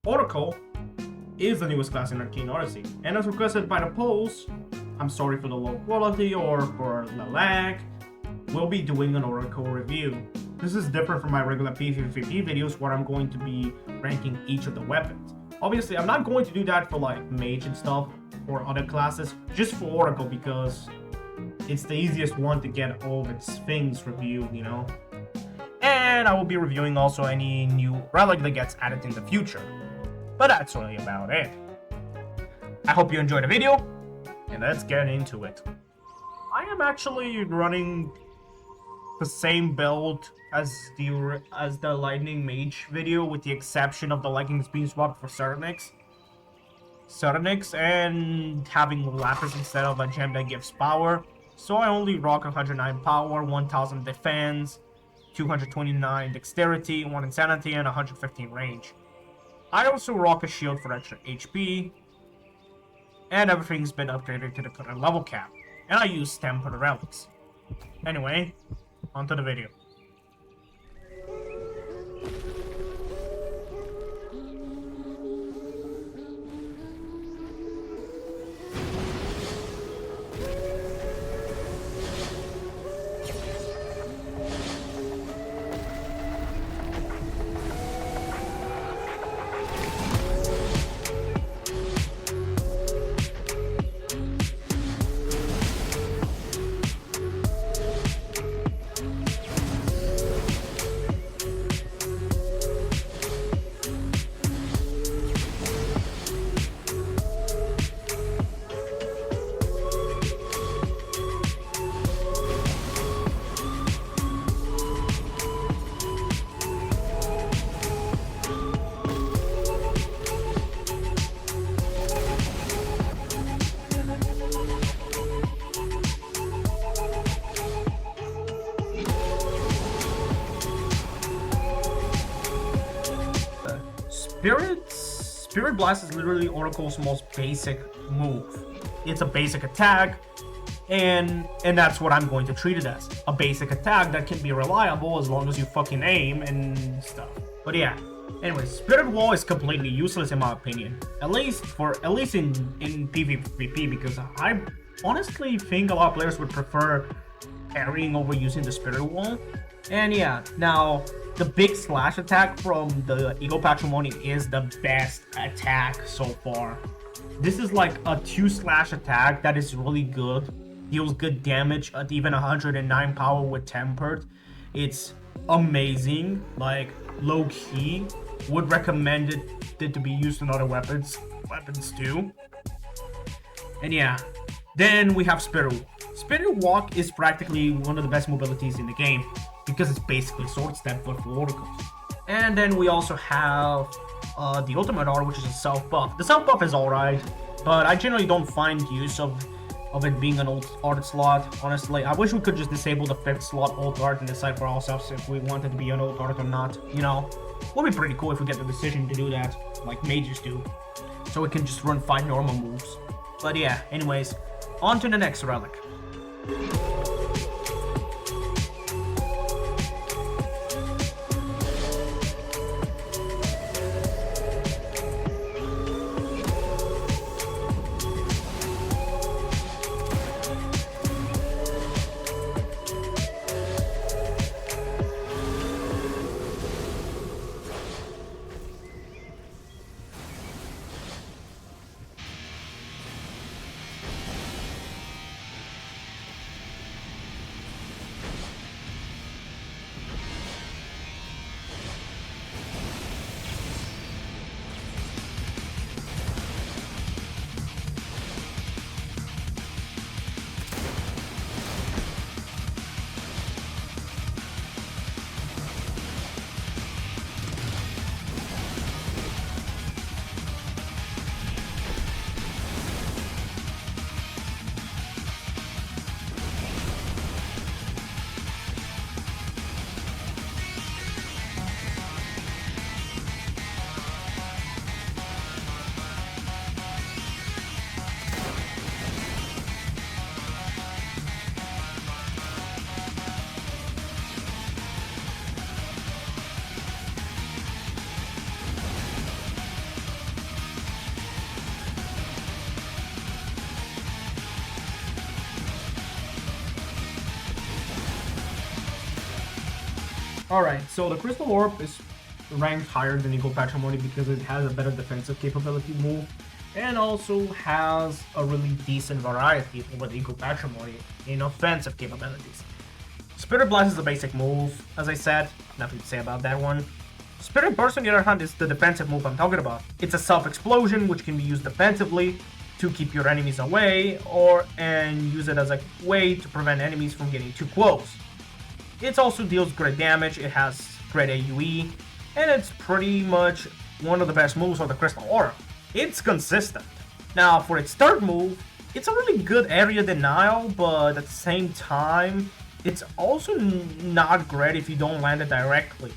Oracle is the newest class in Arcane Odyssey, and as requested by the polls, I'm sorry for the low quality or for the lag, we'll be doing an Oracle review. This is different from my regular PvP videos where I'm going to be ranking each of the weapons. Obviously, I'm not going to do that for like Mage and stuff or other classes, just for Oracle because it's the easiest one to get all of its things reviewed, you know? And I will be reviewing also any new relic that gets added in the future. But that's really about it. I hope you enjoyed the video, and let's get into it. I am actually running the same build as the Lightning Mage video, with the exception of the leggings being swapped for Cernix, and having Lapis instead of a gem that gives power. So I only rock 109 power, 1000 defense, 229 dexterity, 1 insanity, and 115 range. I also rock a shield for extra HP, and everything's been upgraded to the current level cap, and I use tempered relics. Anyway, onto the video. Spirit Blast is literally Oracle's most basic move. It's a basic attack, and that's what I'm going to treat it as. A basic attack that can be reliable as long as you fucking aim and stuff. But yeah, anyway, Spirit Wall is completely useless in my opinion. At least in PvP, because I honestly think a lot of players would prefer parrying over using the Spirit Wall. And yeah, now the big slash attack from the Eagle Patrimony is the best attack so far. This is like a 2 slash attack that is really good, deals good damage at even 109 power with tempered. It's amazing, like low key. Would recommend it to be used in other weapons too. And yeah, then we have Spirit Walk. Spirit Walk is practically one of the best mobilities in the game, because it's basically sword step but for oracles. And then we also have the ultimate art, which is a self buff. The self buff is alright, but I generally don't find use of it being an ult art slot. Honestly, I wish we could just disable the 5th slot ult art and decide for ourselves if we wanted to be an ult art or not. You know, would be pretty cool if we get the decision to do that, like mages do, so we can just run 5 normal moves. But yeah, anyways, on to the next relic. Alright, so the Crystal Orb is ranked higher than Eagle Patrimony because it has a better defensive capability move and also has a really decent variety over the Eagle Patrimony in offensive capabilities. Spirit Blast is the basic move, as I said, nothing to say about that one. Spirit Burst, on the other hand, is the defensive move I'm talking about. It's a self-explosion which can be used defensively to keep your enemies away and use it as a way to prevent enemies from getting too close. It also deals great damage, it has great AoE, and it's pretty much one of the best moves of the Crystal Orb. It's consistent. Now, for its third move, it's a really good area denial, but at the same time, it's also not great if you don't land it directly.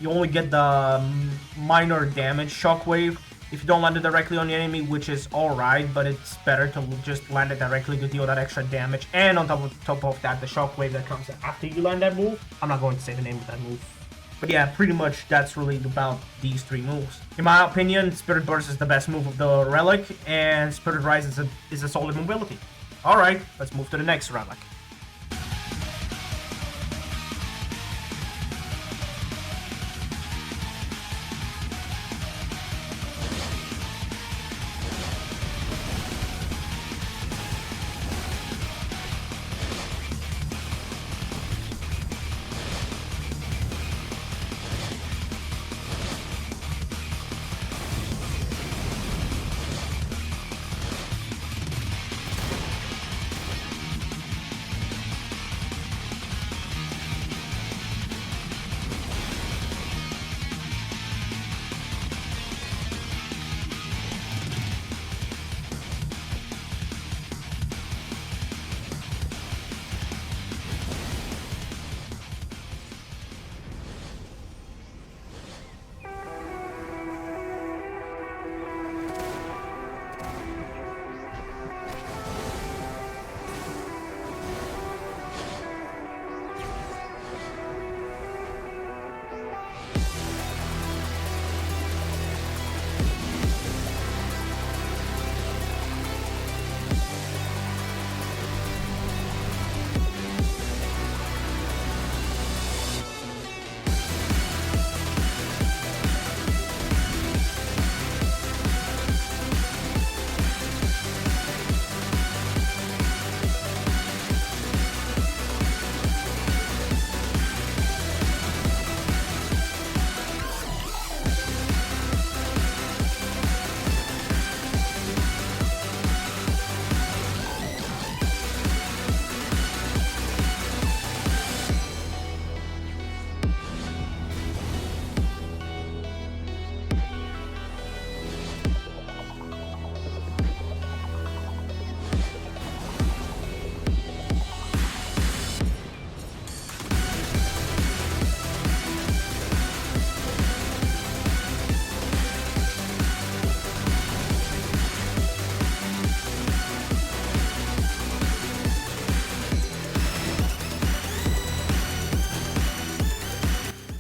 You only get the minor damage shockwave if you don't land it directly on the enemy, which is alright, but it's better to just land it directly to deal that extra damage. And on top of that, the shockwave that comes after you land that move. I'm not going to say the name of that move. But yeah, pretty much that's really about these three moves. In my opinion, Spirit Burst is the best move of the Relic, and Spirit Rise is a solid mobility. Alright, let's move to the next Relic.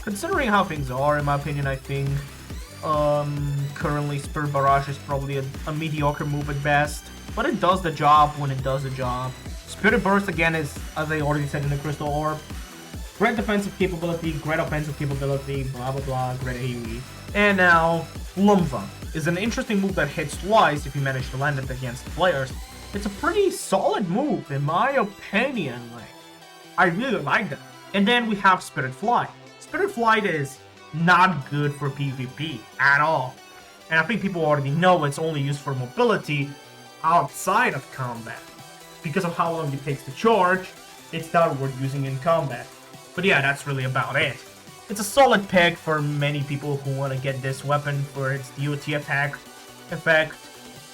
Considering how things are, in my opinion, I think currently Spirit Barrage is probably a mediocre move at best, but it does the job when it does the job. Spirit Burst, again, is, as I already said in the Crystal Orb, great defensive capability, great offensive capability, blah blah blah, great AoE. And now, Lumva is an interesting move that hits twice if you manage to land it against players. It's a pretty solid move, in my opinion. Like, I really like that. And then we have Spirit Flight. Spirit Flight is not good for PvP at all. And I think people already know it's only used for mobility outside of combat. Because of how long it takes to charge, it's not worth using in combat. But yeah, that's really about it. It's a solid pick for many people who want to get this weapon for its DOT attack effect,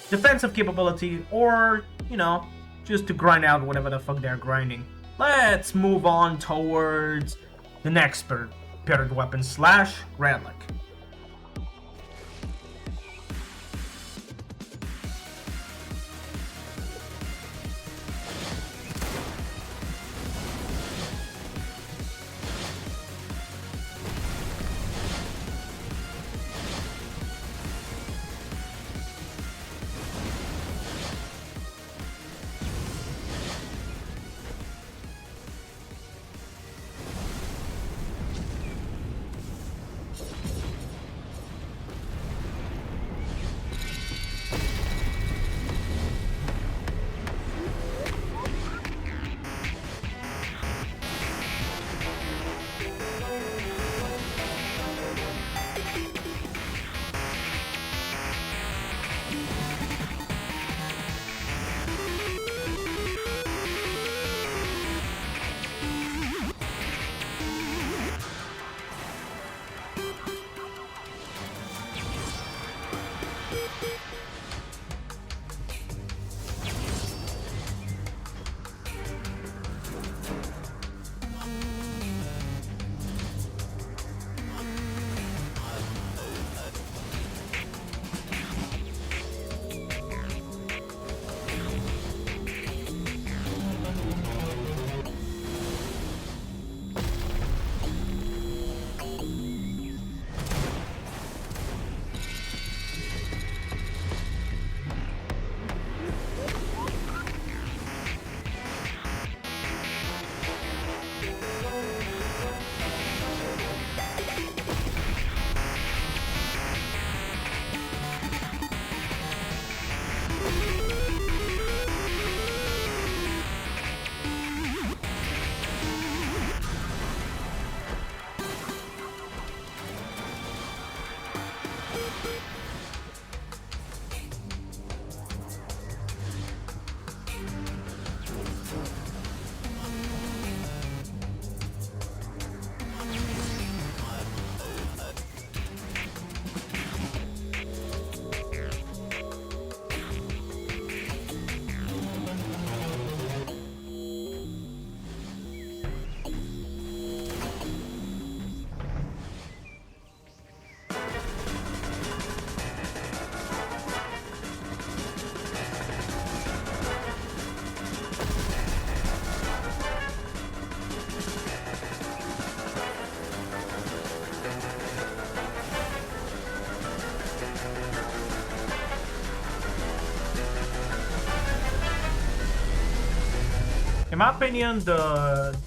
defensive capability, or, you know, just to grind out whatever the fuck they're grinding. Let's move on towards the next Spirit Weapon / Relic. In my opinion,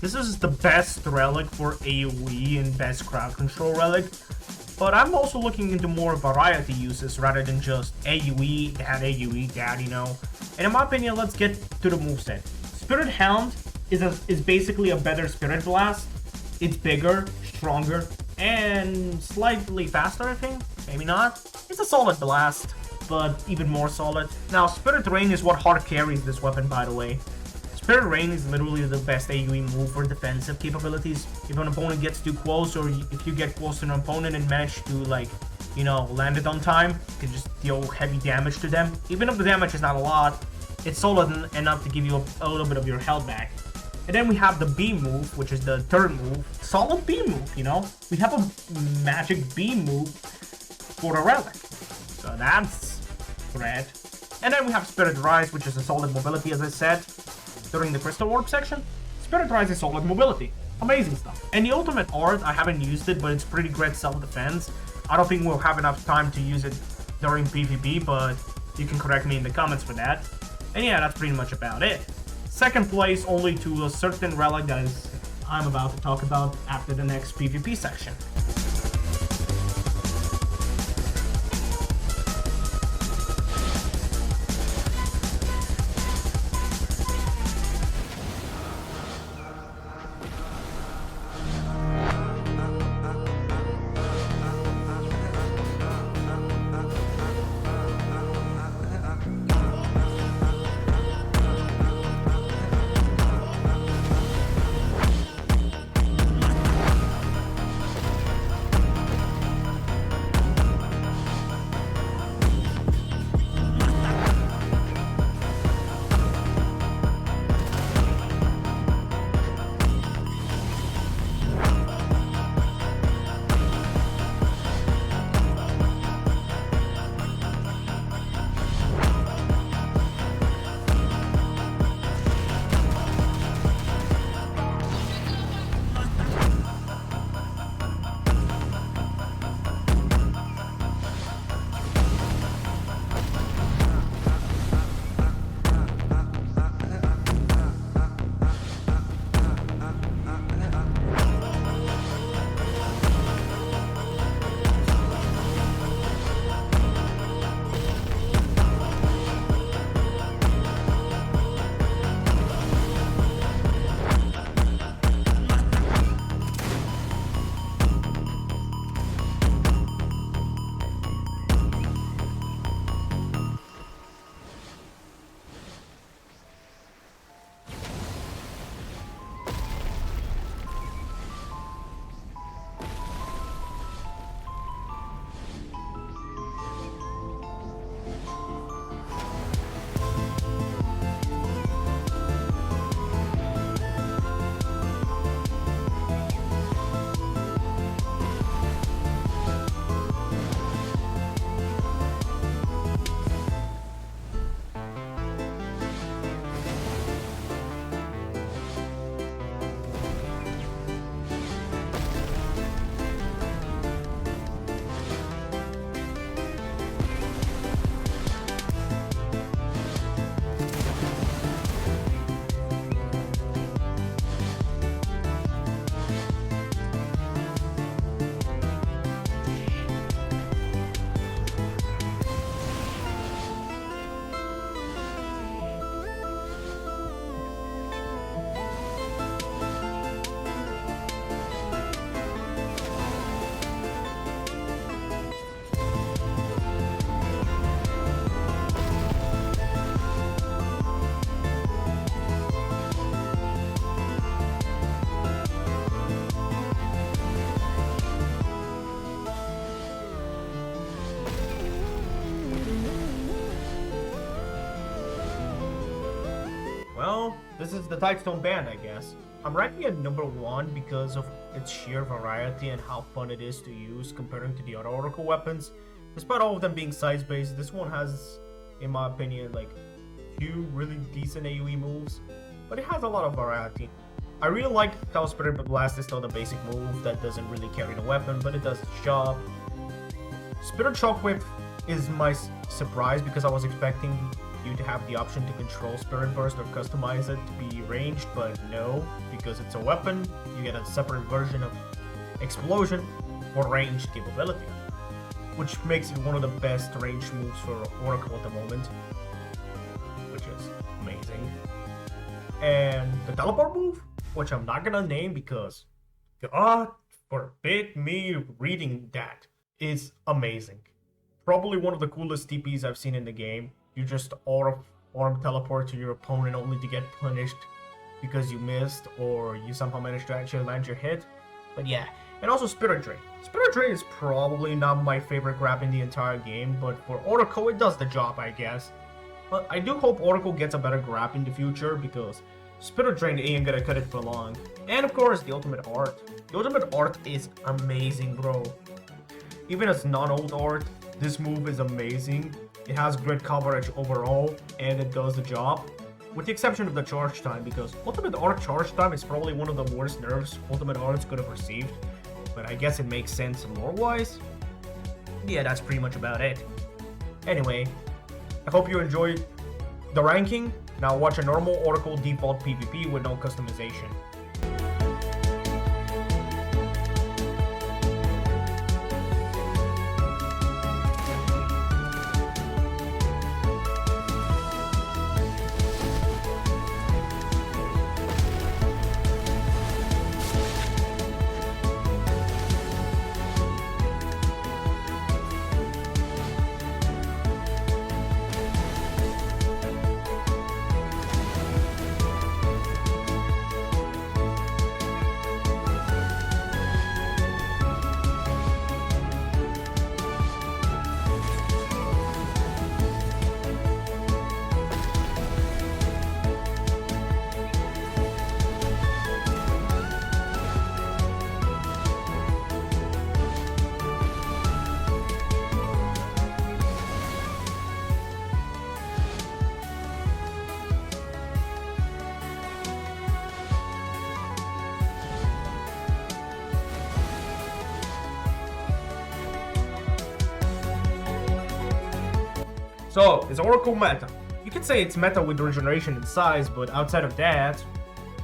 this is the best relic for AoE and best crowd control relic. But I'm also looking into more variety uses rather than just AoE, that, you know. And in my opinion, let's get to the moveset. Spirit Hound is basically a better Spirit Blast. It's bigger, stronger, and slightly faster, I think. Maybe not. It's a solid blast, but even more solid. Now, Spirit Rain is what hard carries this weapon, by the way. Spirit Rain is literally the best AoE move for defensive capabilities. If an opponent gets too close, or if you get close to an opponent and manage to, like, you know, land it on time, you can just deal heavy damage to them. Even if the damage is not a lot, it's solid enough to give you a little bit of your health back. And then we have the B move, which is the third move. Solid B move, you know? We have a magic B move for a relic. So that's great. And then we have Spirit Rise, which is a solid mobility, as I said during the Crystal Orb section. Spirit Rise is solid mobility. Amazing stuff. And the ultimate art, I haven't used it, but it's pretty great self-defense. I don't think we'll have enough time to use it during PvP, but you can correct me in the comments for that. And yeah, that's pretty much about it. Second place only to a certain relic that I'm about to talk about after the next PvP section. Well, this is the Tidestone Band, I guess. I'm ranking it number 1 because of its sheer variety and how fun it is to use comparing to the other Oracle weapons. Despite all of them being size-based, this one has, in my opinion, like, few really decent AoE moves, but it has a lot of variety. I really like how Spirit Blast is still the basic move that doesn't really carry the weapon, but it does its job. Spirit Shockwave is my surprise because I was expecting you'd have the option to control Spirit Burst or customize it to be ranged, but no, because it's a weapon, you get a separate version of Explosion or ranged capability, which makes it one of the best ranged moves for Oracle at the moment, which is amazing. And the teleport move, which I'm not gonna name because God forbid me reading that, is amazing. Probably one of the coolest TPs I've seen in the game. You just arm teleport to your opponent only to get punished because you missed or you somehow managed to actually land your hit. But yeah, and also Spirit Drain. Spirit Drain is probably not my favorite grab in the entire game, but for Oracle it does the job, I guess. But I do hope Oracle gets a better grab in the future because Spirit Drain ain't gonna cut it for long. And of course, the Ultimate Art. The Ultimate Art is amazing, bro. Even as non-old art, this move is amazing. It has great coverage overall, and it does the job. With the exception of the charge time, because Ultimate Art charge time is probably one of the worst nerfs Ultimate Arts could have received. But I guess it makes sense lore-wise. Yeah, that's pretty much about it. Anyway, I hope you enjoyed the ranking. Now watch a normal Oracle default PvP with no customization. So, is Oracle meta? You could say it's meta with regeneration and size, but outside of that,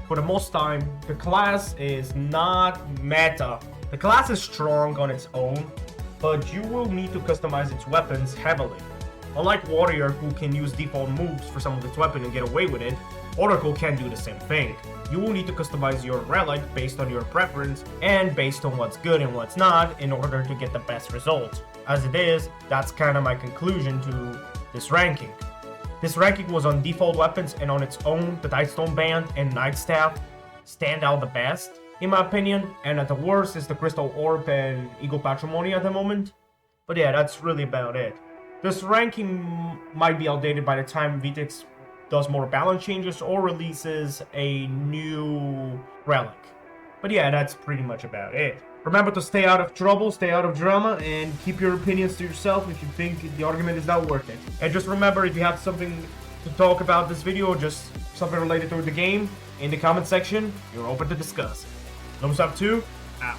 for the most time, the class is not meta. The class is strong on its own, but you will need to customize its weapons heavily. Unlike Warrior, who can use default moves for some of its weapons and get away with it, Oracle can do the same thing. You will need to customize your relic based on your preference and based on what's good and what's not in order to get the best results. As it is, that's kind of my conclusion to this ranking. This ranking was on default weapons, and on its own, the Tidestone Band and Night Staff stand out the best, in my opinion, and at the worst is the Crystal Orb and Eagle Patrimony at the moment. But yeah, that's really about it. This ranking might be outdated by the time VTX does more balance changes or releases a new relic. But yeah, that's pretty much about it. Remember to stay out of trouble, stay out of drama, and keep your opinions to yourself if you think the argument is not worth it. And just remember, if you have something to talk about this video or just something related to the game, in the comment section, you're open to discuss. Thumbs up 2, out.